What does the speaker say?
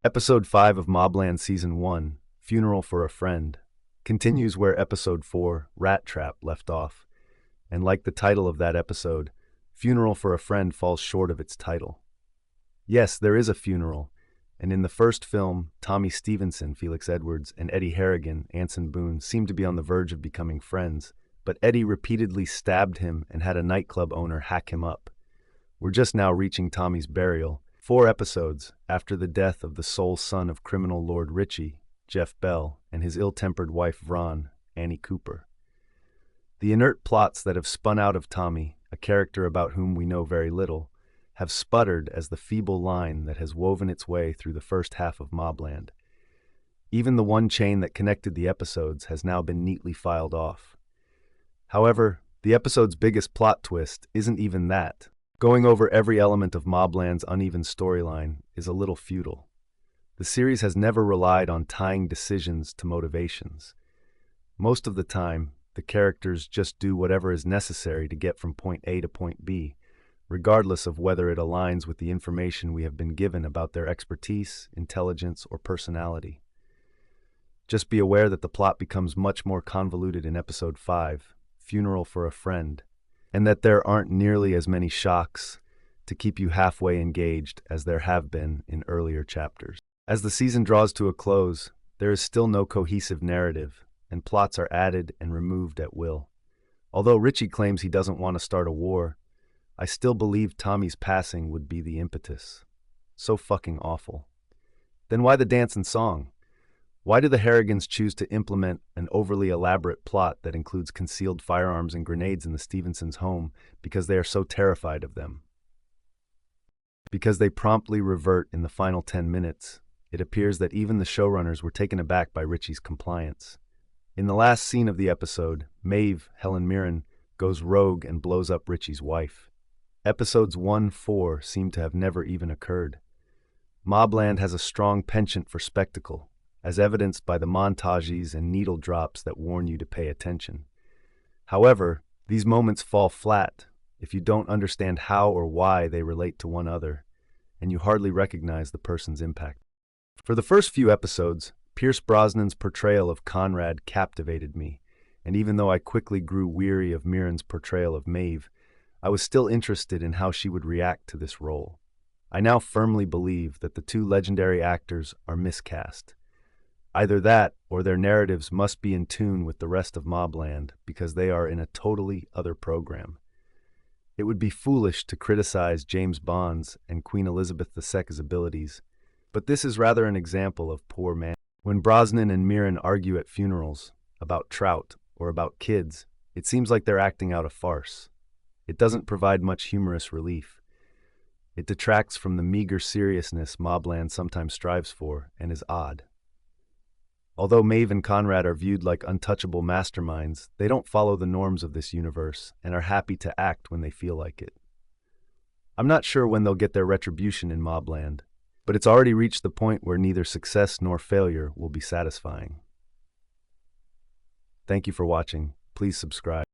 Episode 5 of Mobland Season 1, Funeral for a Friend, continues where Episode 4, Rat Trap, left off. And like the title of that episode, Funeral for a Friend falls short of its title. Yes, there is a funeral, and in the first film, Tommy Stevenson, Felix Edwards, and Eddie Harrigan, Anson Boone, seemed to be on the verge of becoming friends, but Eddie repeatedly stabbed him and had a nightclub owner hack him up. We're just now reaching Tommy's burial, 4 episodes after the death of the sole son of criminal Lord Ritchie, Jeff Bell, and his ill-tempered wife Vron, Annie Cooper. The inert plots that have spun out of Tommy, a character about whom we know very little, have sputtered as the feeble line that has woven its way through the first half of Mobland. Even the one chain that connected the episodes has now been neatly filed off. However, the episode's biggest plot twist isn't even that. Going over every element of Mobland's uneven storyline is a little futile. The series has never relied on tying decisions to motivations. Most of the time, the characters just do whatever is necessary to get from point A to point B, regardless of whether it aligns with the information we have been given about their expertise, intelligence, or personality. Just be aware that the plot becomes much more convoluted in Episode 5, Funeral for a Friend, and that there aren't nearly as many shocks to keep you halfway engaged as there have been in earlier chapters. As the season draws to a close, there is still no cohesive narrative, and plots are added and removed at will. Although Ritchie claims he doesn't want to start a war, I still believe Tommy's passing would be the impetus. So fucking awful. Then why the dance and song? Why do the Harrigans choose to implement an overly elaborate plot that includes concealed firearms and grenades in the Stevensons' home because they are so terrified of them? Because they promptly revert in the final 10 minutes, it appears that even the showrunners were taken aback by Ritchie's compliance. In the last scene of the episode, Maeve, Helen Mirren, goes rogue and blows up Ritchie's wife. Episodes 1-4 seem to have never even occurred. Mobland has a strong penchant for spectacle, as evidenced by the montages and needle drops that warn you to pay attention. However, these moments fall flat if you don't understand how or why they relate to one another, and you hardly recognize the person's impact. For the first few episodes, Pierce Brosnan's portrayal of Conrad captivated me, and even though I quickly grew weary of Mirren's portrayal of Maeve, I was still interested in how she would react to this role. I now firmly believe that the two legendary actors are miscast. Either that, or their narratives must be in tune with the rest of Mobland because they are in a totally other program. It would be foolish to criticize James Bond's and Queen Elizabeth II's abilities, but this is rather an example of poor management. When Brosnan and Mirren argue at funerals, about trout, or about kids, it seems like they're acting out a farce. It doesn't provide much humorous relief. It detracts from the meager seriousness Mobland sometimes strives for and is odd. Although Maeve and Conrad are viewed like untouchable masterminds, they don't follow the norms of this universe and are happy to act when they feel like it. I'm not sure when they'll get their retribution in Mobland, but it's already reached the point where neither success nor failure will be satisfying. Thank you for watching. Please subscribe.